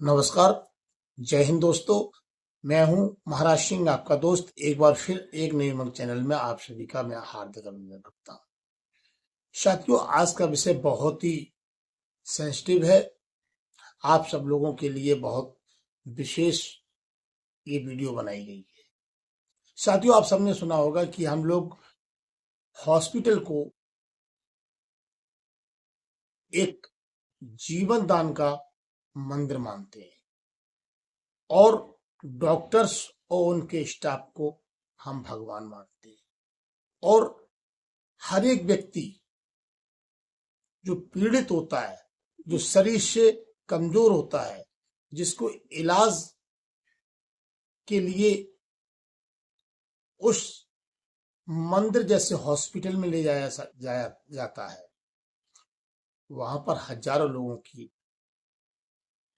नमस्कार, जय हिंद दोस्तों। मैं हूं महाराज सिंह, आपका दोस्त। एक बार फिर एक नए उमंग चैनल में आप सभी का मैं हार्दिक अभिनंदन करता हूं। साथियों, आज का विषय बहुत ही सेंसिटिव है। आप सब लोगों के लिए बहुत विशेष ये वीडियो बनाई गई है। साथियों, आप सबने सुना होगा कि हम लोग हॉस्पिटल को एक जीवन दान का मंदिर मानते हैं और डॉक्टर्स और उनके स्टाफ को हम भगवान मानते हैं। और हर एक व्यक्ति जो पीड़ित होता है, जो शरीर से कमजोर होता है, जिसको इलाज के लिए उस मंदिर जैसे हॉस्पिटल में ले जाया जाता है, वहां पर हजारों लोगों की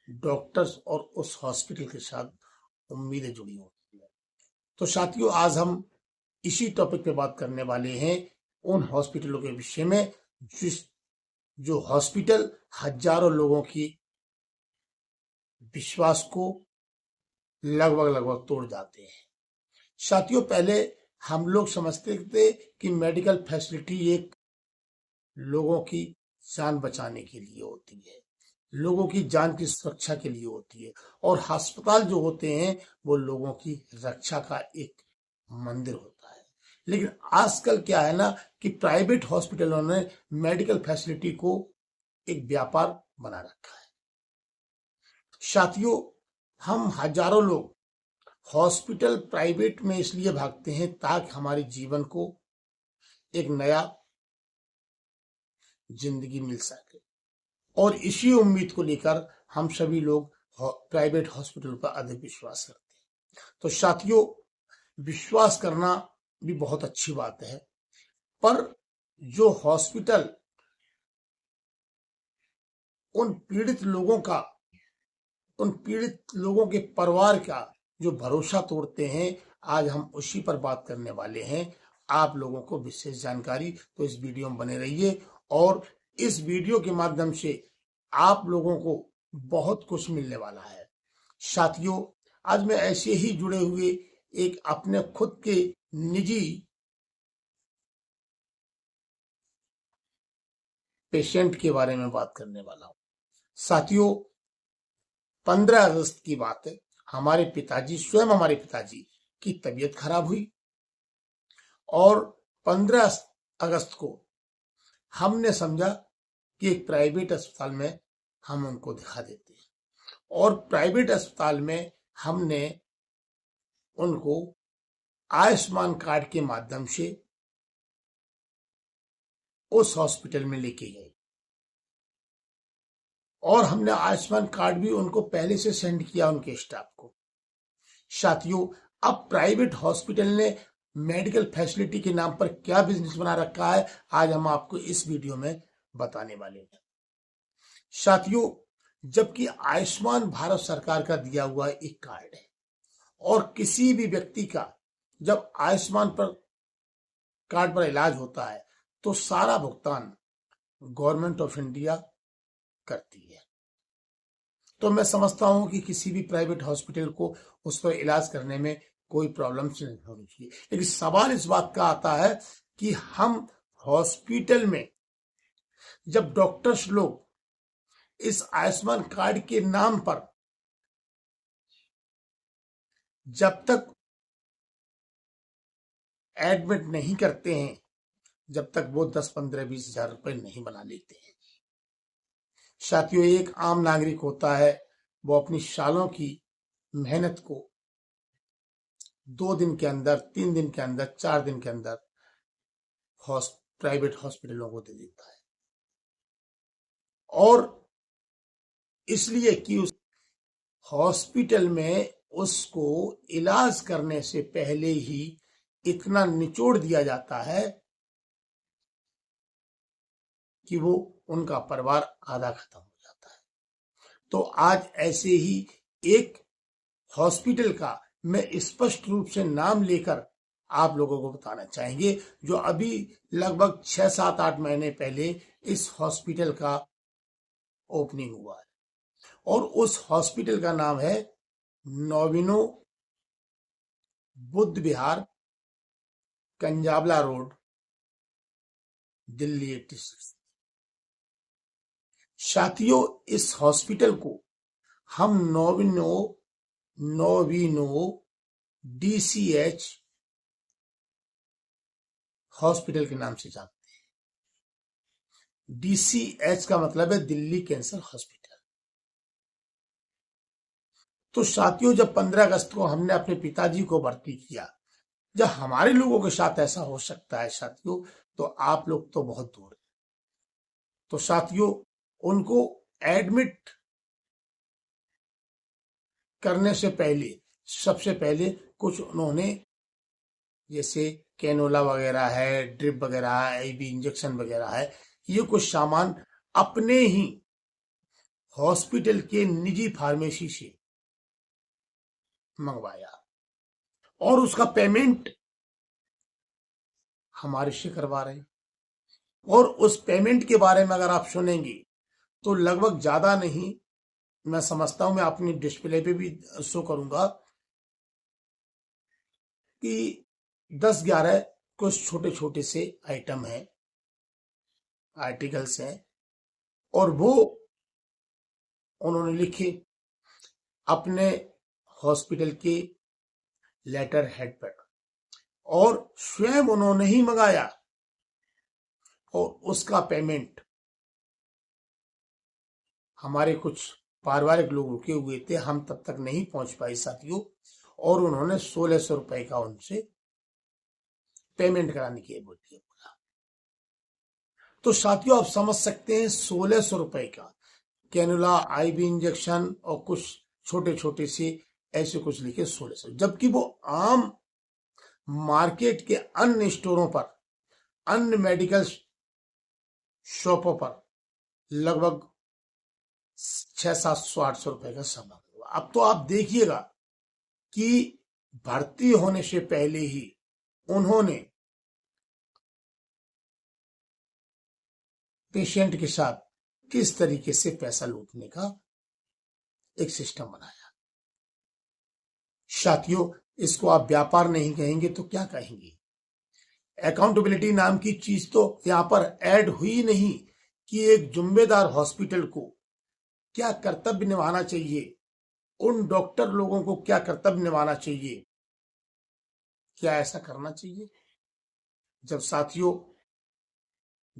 डॉक्टर्स और उस हॉस्पिटल के साथ उम्मीदें जुड़ी होती है। तो साथियों, आज हम इसी टॉपिक पे बात करने वाले हैं, उन हॉस्पिटलों के विषय में जो हॉस्पिटल हजारों लोगों की विश्वास को लगभग तोड़ जाते हैं। साथियों, पहले हम लोग समझते थे कि मेडिकल फैसिलिटी एक लोगों की जान बचाने के लिए होती है, लोगों की जान की सुरक्षा के लिए होती है, और अस्पताल जो होते हैं वो लोगों की रक्षा का एक मंदिर होता है। लेकिन आजकल क्या है ना कि प्राइवेट हॉस्पिटलों ने मेडिकल फैसिलिटी को एक व्यापार बना रखा है। साथियों, हम हजारों लोग हॉस्पिटल प्राइवेट में इसलिए भागते हैं ताकि हमारे जीवन को एक नया जिंदगी मिल सके, और इसी उम्मीद को लेकर हम सभी लोग प्राइवेट हॉस्पिटल पर अधिक विश्वास करते हैं। तो साथियों, विश्वास करना भी बहुत अच्छी बात है, पर जो हॉस्पिटल उन पीड़ित लोगों के परिवार का जो भरोसा तोड़ते हैं, आज हम उसी पर बात करने वाले हैं। आप लोगों को विशेष जानकारी तो इस वीडियो में बने रहिए, और इस वीडियो के माध्यम से आप लोगों को बहुत कुछ मिलने वाला है। साथियों, आज मैं ऐसे ही जुड़े हुए एक अपने खुद के निजी पेशेंट के बारे में बात करने वाला हूं। साथियों, 15 अगस्त की बात है। हमारे पिताजी की तबीयत खराब हुई, और 15 अगस्त को हमने समझा कि एक प्राइवेट अस्पताल में हम उनको दिखा देते हैं, और प्राइवेट अस्पताल में हमने उनको आयुष्मान कार्ड के माध्यम से उस हॉस्पिटल में लेके गए, और हमने आयुष्मान कार्ड भी उनको पहले से सेंड किया उनके स्टाफ को। साथियों, अब प्राइवेट हॉस्पिटल ने मेडिकल फैसिलिटी के नाम पर क्या बिजनेस बना रखा है, आज हम आपको इस वीडियो में बताने वाले हैं। साथियों, जबकि आयुष्मान भारत सरकार का दिया हुआ एक कार्ड है, और किसी भी व्यक्ति का जब आयुष्मान कार्ड पर इलाज होता है तो सारा भुगतान गवर्नमेंट ऑफ इंडिया करती है। तो मैं समझता हूं कि किसी भी प्राइवेट हॉस्पिटल को उस पर इलाज करने में कोई प्रॉब्लम नहीं होनी चाहिए। लेकिन सवाल इस बात का आता है कि हम हॉस्पिटल में जब डॉक्टर्स लोग इस आयुष्मान कार्ड के नाम पर जब तक एडमिट नहीं करते हैं, जब तक वो 10, 15, 20 हजार रुपए नहीं बना लेते हैं। साथियों, एक आम नागरिक होता है, वो अपनी सालों की मेहनत को 2 दिन के अंदर, 3 दिन के अंदर, 4 दिन के अंदर प्राइवेट हॉस्पिटलों को दे देता है, और इसलिए कि उस हॉस्पिटल में उसको इलाज करने से पहले ही इतना निचोड़ दिया जाता है कि वो उनका परिवार आधा खत्म हो जाता है। तो आज ऐसे ही एक हॉस्पिटल का मैं स्पष्ट रूप से नाम लेकर आप लोगों को बताना चाहेंगे, जो अभी लगभग 6, 7, 8 महीने पहले इस हॉस्पिटल का ओपनिंग हुआ है। और उस हॉस्पिटल का नाम है नौबिनो बुद्ध विहार, कंजावला रोड, दिल्ली 86। साथियों, इस हॉस्पिटल को हम नोविनो DCH हॉस्पिटल के नाम से जानते हैं। DCH का मतलब है दिल्ली कैंसर हॉस्पिटल। तो साथियों, जब 15 अगस्त को हमने अपने पिताजी को भर्ती किया, जब हमारे लोगों के साथ ऐसा हो सकता है साथियों, तो आप लोग तो बहुत दूर हैं। तो साथियों, उनको एडमिट करने से पहले सबसे पहले कुछ उन्होंने, जैसे कैनोला वगैरह है, ड्रिप वगैरह है, IV इंजेक्शन वगैरह है, ये कुछ सामान अपने ही हॉस्पिटल के निजी फार्मेसी से मंगवाया और उसका पेमेंट हमारे से करवा रहे हैं। और उस पेमेंट के बारे में अगर आप सुनेंगे तो लगभग ज्यादा नहीं, मैं समझता हूं, मैं अपनी डिस्प्ले पे भी शो करूंगा कि 10-11 कुछ छोटे छोटे से आइटम हैं, आर्टिकल्स हैं, और वो उन्होंने लिखे अपने हॉस्पिटल के लेटर हेड पर, और स्वयं उन्होंने ही मंगाया और उसका पेमेंट हमारे कुछ पारिवारिक लोग रुके हुए थे, हम तब तक नहीं पहुंच पाए साथियों, और उन्होंने 1600 रुपए का उनसे पेमेंट कराने की बोल दिया। तो साथियों, आप समझ सकते हैं 1600 रुपए का कैनुला, IV इंजेक्शन और कुछ छोटे छोटे से ऐसे कुछ लिखे 1600, जबकि वो आम मार्केट के अन्य स्टोरों पर, अन्य मेडिकल शॉपों पर लगभग 600-700-800 रुपए का सामान हुआ। अब तो आप देखिएगा कि भर्ती होने से पहले ही उन्होंने पेशेंट के साथ किस तरीके से पैसा लूटने का एक सिस्टम बनाया। साथियों, इसको आप व्यापार नहीं कहेंगे तो क्या कहेंगे? अकाउंटेबिलिटी नाम की चीज तो यहां पर ऐड हुई नहीं कि एक जिम्मेदार हॉस्पिटल को क्या कर्तव्य निभाना चाहिए, उन डॉक्टर लोगों को क्या कर्तव्य निभाना चाहिए, क्या ऐसा करना चाहिए। जब साथियों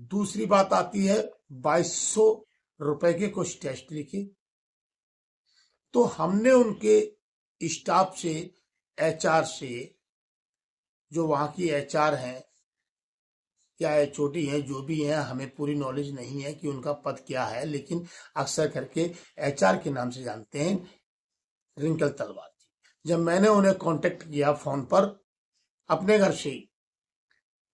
दूसरी बात आती है 2200 रुपए के कुछ टेस्ट लिखे, तो हमने उनके स्टाफ से, HR से, जो वहां की HR हैं या HOD हैं, जो भी हैं, हमें पूरी नॉलेज नहीं है कि उनका पद क्या है, लेकिन अक्सर करके HR के नाम से जानते हैं, रिंकल तलवार जी। जब मैंने उन्हें कांटेक्ट किया फोन पर अपने घर से,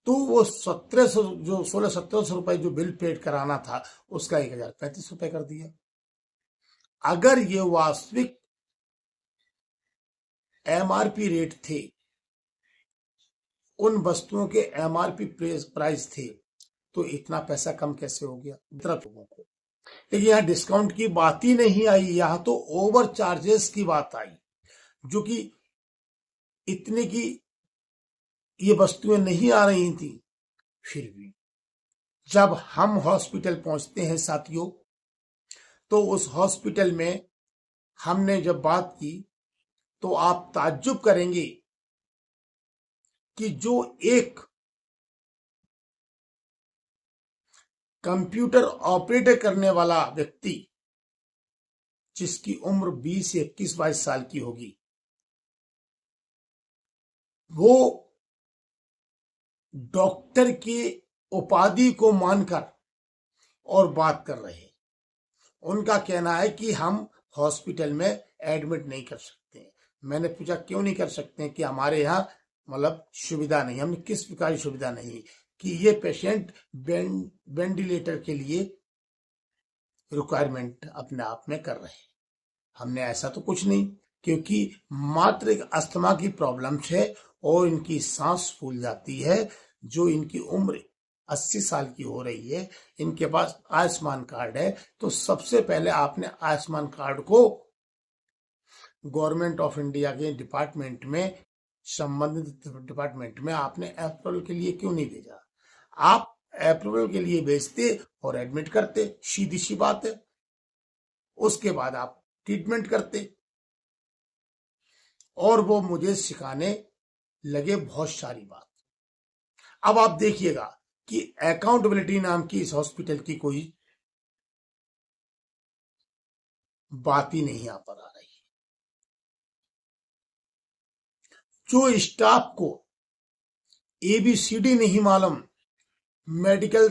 तो वो 1700 जो 1600-1700 रुपए जो बिल पेड कराना था, उसका 1035 रुपए कर दिया। अगर ये वास्तविक MRP रेट थे, उन वस्तुओं के MRP प्राइस थे, तो इतना पैसा कम कैसे हो गया लोगों को। लेकिन यहाँ डिस्काउंट की बात ही नहीं आई, यहाँ तो ओवर चार्जेस की बात आई, जो कि इतने की ये वस्तुएं नहीं आ रही थी। फिर भी जब हम हॉस्पिटल पहुंचते हैं साथियों, तो उस हॉस्पिटल में हमने जब बात की तो आप ताज्जुब करेंगे कि जो एक कंप्यूटर ऑपरेटर करने वाला व्यक्ति, जिसकी उम्र 20 से 21-22 साल की होगी, वो डॉक्टर की उपाधि को मानकर और बात कर रहे हैं। उनका कहना है कि हम हॉस्पिटल में एडमिट नहीं कर सकते। मैंने पूछा क्यों नहीं कर सकते? कि हमारे यहाँ मतलब सुविधा नहीं। हमने किस प्रकार की सुविधा नहीं? कि ये पेशेंट वेंटिलेटर के लिए रिक्वायरमेंट अपने आप में कर रहे हैं। हमने ऐसा तो कुछ नहीं, क्योंकि मात्र एक अस्थमा की प्रॉब्लम है और इनकी सांस फूल जाती है, जो इनकी उम्र 80 साल की हो रही है, इनके पास आयुष्मान कार्ड है, तो सबसे पहले आपने आयुष्मान कार्ड को गवर्नमेंट ऑफ इंडिया के डिपार्टमेंट में, संबंधित डिपार्टमेंट में आपने अप्रूवल के लिए क्यों नहीं भेजा? आप अप्रूवल के लिए भेजते और एडमिट करते, सीधी सी बात है। उसके बाद आप ट्रीटमेंट करते। और वो मुझे सिखाने लगे बहुत सारी बात। अब आप देखिएगा कि अकाउंटेबिलिटी नाम की इस हॉस्पिटल की कोई बात ही नहीं यहाँ पर आ रही। जो स्टाफ को ABCD नहीं मालूम मेडिकल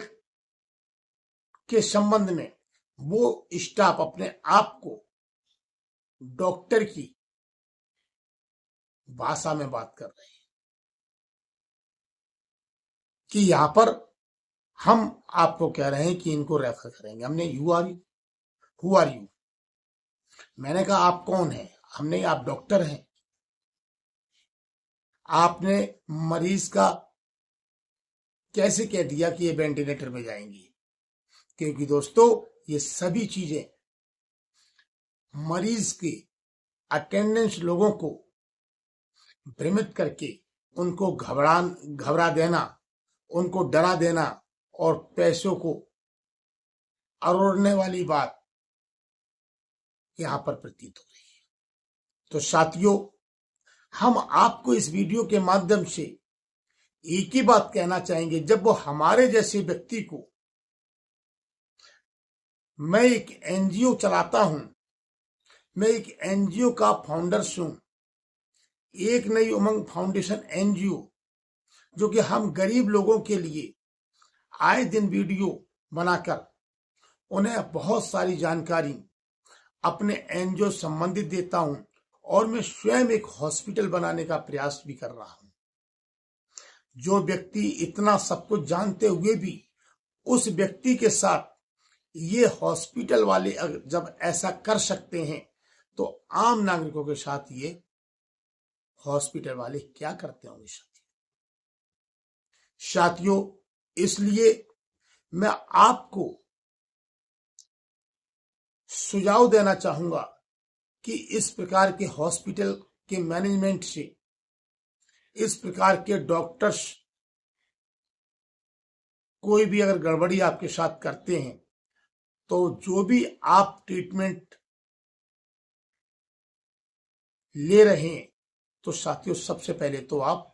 के संबंध में, वो स्टाफ अपने आप को डॉक्टर की भाषा में बात कर रहे हैं कि यहां पर हम आपको कह रहे हैं कि इनको रेफर करेंगे। हमने हु आर यू, मैंने कहा आप कौन हैं? हमने आप डॉक्टर हैं। आपने मरीज का कैसे कह दिया कि ये वेंटिलेटर में जाएंगी? क्योंकि दोस्तों ये सभी चीजें मरीज के अटेंडेंस लोगों को भ्रमित करके उनको घबरा देना, उनको डरा देना और पैसों को अरोड़ने वाली बात यहां पर प्रतीत हो रही है। तो साथियों, हम आपको इस वीडियो के माध्यम से एक ही बात कहना चाहेंगे, जब वो हमारे जैसे व्यक्ति को, मैं एक NGO चलाता हूं, मैं एक NGO का फाउंडर्स हूं, एक नई उमंग फाउंडेशन NGO, जो कि हम गरीब लोगों के लिए आए दिन वीडियो बनाकर उन्हें बहुत सारी जानकारी अपने NGO संबंधित देता हूं, और मैं स्वयं एक हॉस्पिटल बनाने का प्रयास भी कर रहा हूं। जो व्यक्ति इतना सब कुछ जानते हुए भी उस व्यक्ति के साथ ये हॉस्पिटल वाले जब ऐसा कर सकते हैं, तो आम नागरिकों के साथ ये हॉस्पिटल वाले क्या करते होंगे साथियों? इसलिए मैं आपको सुझाव देना चाहूंगा कि इस प्रकार के हॉस्पिटल के मैनेजमेंट से, इस प्रकार के डॉक्टर्स कोई भी अगर गड़बड़ी आपके साथ करते हैं, तो जो भी आप ट्रीटमेंट ले रहे हैं, तो साथियों सबसे पहले तो आप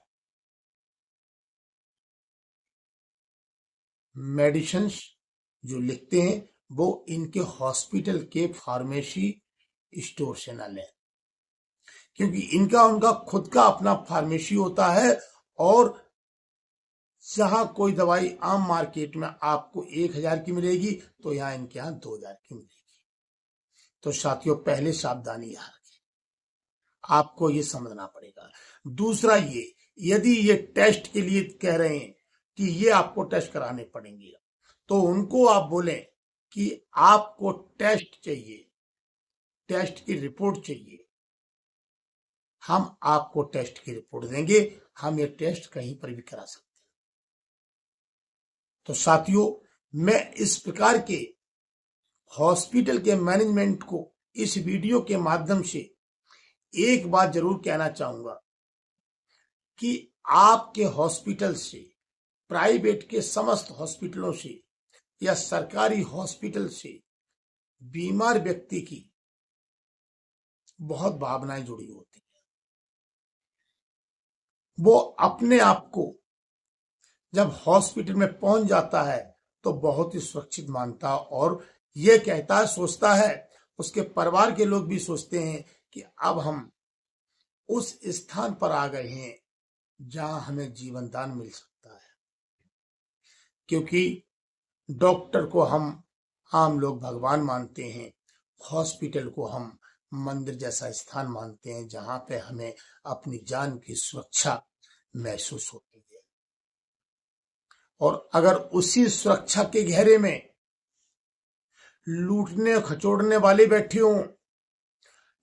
मेडिसिन जो लिखते हैं वो इनके हॉस्पिटल के फार्मेसी स्टोर से ना लें, क्योंकि इनका उनका खुद का अपना फार्मेसी होता है, और जहां कोई दवाई आम मार्केट में आपको 1000 की मिलेगी, तो यहां इनके यहां 2000 की मिलेगी। तो साथियों पहले सावधानी यहां रखें, आपको ये समझना पड़ेगा। दूसरा, ये यदि ये टेस्ट के लिए कह रहे हैं कि ये आपको टेस्ट कराने पड़ेंगे, तो उनको आप बोलें कि आपको टेस्ट चाहिए, टेस्ट की रिपोर्ट चाहिए, हम आपको टेस्ट की रिपोर्ट देंगे, हम ये टेस्ट कहीं पर भी करा सकते हैं। तो साथियों, मैं इस प्रकार के हॉस्पिटल के मैनेजमेंट को इस वीडियो के माध्यम से एक बात जरूर कहना चाहूंगा कि आपके हॉस्पिटल से, प्राइवेट के समस्त हॉस्पिटलों से या सरकारी हॉस्पिटल से बीमार व्यक्ति की बहुत भावनाएं जुड़ी होती हैं। वो अपने आप को जब हॉस्पिटल में पहुंच जाता है तो बहुत ही सुरक्षित मानता, और ये कहता है, सोचता है, उसके परिवार के लोग भी सोचते हैं कि अब हम उस स्थान पर आ गए हैं जहां हमें जीवन दान मिल सकता है। क्योंकि डॉक्टर को हम आम लोग भगवान मानते हैं, हॉस्पिटल को हम मंदिर जैसा स्थान मानते हैं, जहां पे हमें अपनी जान की सुरक्षा महसूस होती है। और अगर उसी सुरक्षा के घेरे में लूटने खचोड़ने वाले बैठे हों,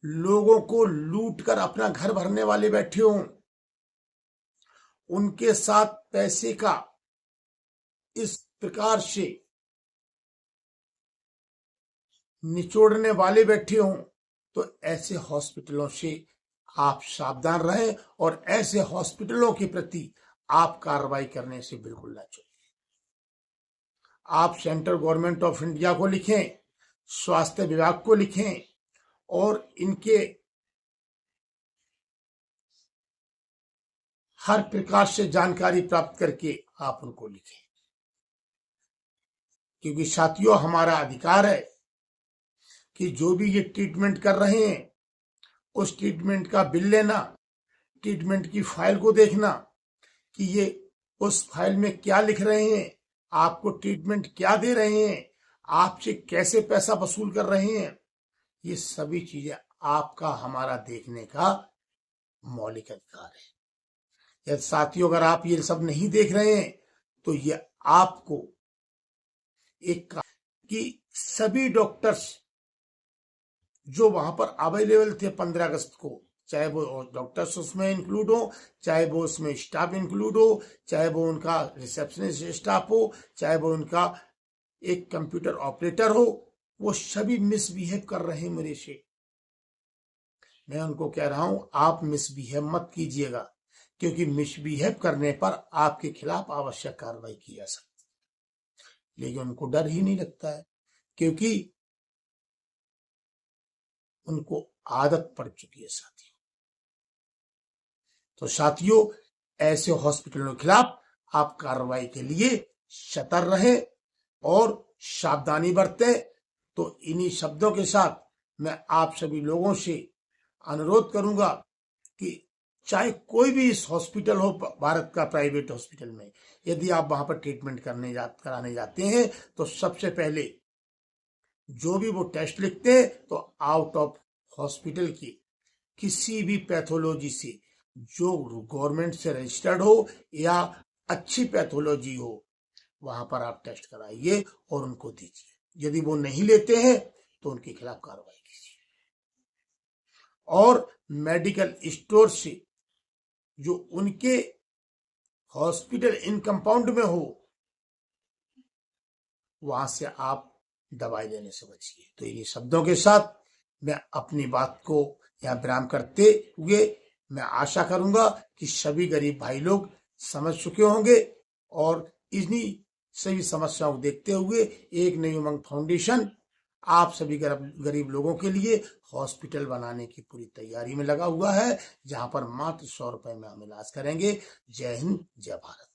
लोगों को लूट कर अपना घर भरने वाले बैठे हों, उनके साथ पैसे का इस प्रकार से निचोड़ने वाले बैठे हों तो ऐसे हॉस्पिटलों से आप सावधान रहें और ऐसे हॉस्पिटलों के प्रति आप कार्रवाई करने से बिल्कुल ना चूकें। आप सेंट्रल गवर्नमेंट ऑफ इंडिया को लिखें, स्वास्थ्य विभाग को लिखें और इनके हर प्रकार से जानकारी प्राप्त करके आप उनको लिखें, क्योंकि साथियों हमारा अधिकार है कि जो भी ये ट्रीटमेंट कर रहे हैं उस ट्रीटमेंट का बिल लेना, ट्रीटमेंट की फाइल को देखना कि ये उस फाइल में क्या लिख रहे हैं, आपको ट्रीटमेंट क्या दे रहे हैं, आपसे कैसे पैसा वसूल कर रहे हैं, ये सभी चीजें आपका हमारा देखने का मौलिक अधिकार है। यदि साथियों अगर आप ये सब नहीं देख रहे हैं तो ये आपको एक कि सभी डॉक्टर्स जो वहां पर अवेलेबल थे 15 अगस्त को, चाहे वो डॉक्टर्स उसमें इंक्लूड हो, चाहे वो उसमें स्टाफ इंक्लूड हो, चाहे वो उनका रिसेप्शनिस्ट स्टाफ हो, चाहे वो उनका एक कंप्यूटर ऑपरेटर हो, वो सभी मिसबिहेव कर रहे हैं मेरे से। मैं उनको कह रहा हूं आप मिसबिहेव मत कीजिएगा, क्योंकि मिसबिहेव करने पर आपके खिलाफ आवश्यक कार्रवाई की जा सकती है। लेकिन उनको डर ही नहीं लगता है, क्योंकि उनको आदत पड़ चुकी है साथियों। तो साथियों ऐसे हॉस्पिटलों के खिलाफ आप कार्रवाई के लिए सतर्क रहें और सावधानी बरतें। तो इन्हीं शब्दों के साथ मैं आप सभी लोगों से अनुरोध करूंगा कि चाहे कोई भी इस हॉस्पिटल हो, भारत का प्राइवेट हॉस्पिटल में, यदि आप वहां पर ट्रीटमेंट कराने जाते हैं तो सबसे पहले जो भी वो टेस्ट लिखते हैं तो आउट ऑफ हॉस्पिटल की किसी भी पैथोलॉजी से जो गवर्नमेंट से रजिस्टर्ड हो या अच्छी पैथोलॉजी हो, वहां पर आप टेस्ट कराइए और उनको दीजिए। यदि वो नहीं लेते हैं तो उनके खिलाफ कार्रवाई कीजिए। और मेडिकल स्टोर से जो उनके हॉस्पिटल इन कंपाउंड में हो, वहां से आप दवाई लेने से बचिए। तो इन्हीं शब्दों के साथ मैं अपनी बात को यहाँ विराम करते हुए मैं आशा करूंगा कि सभी गरीब भाई लोग समझ चुके होंगे और इन्हीं सभी समस्याओं को देखते हुए एक नई उमंग फाउंडेशन आप सभी गरीब लोगों के लिए हॉस्पिटल बनाने की पूरी तैयारी में लगा हुआ है, जहां पर मात्र 100 रुपए में हम इलाज करेंगे। जय हिंद, जय भारत।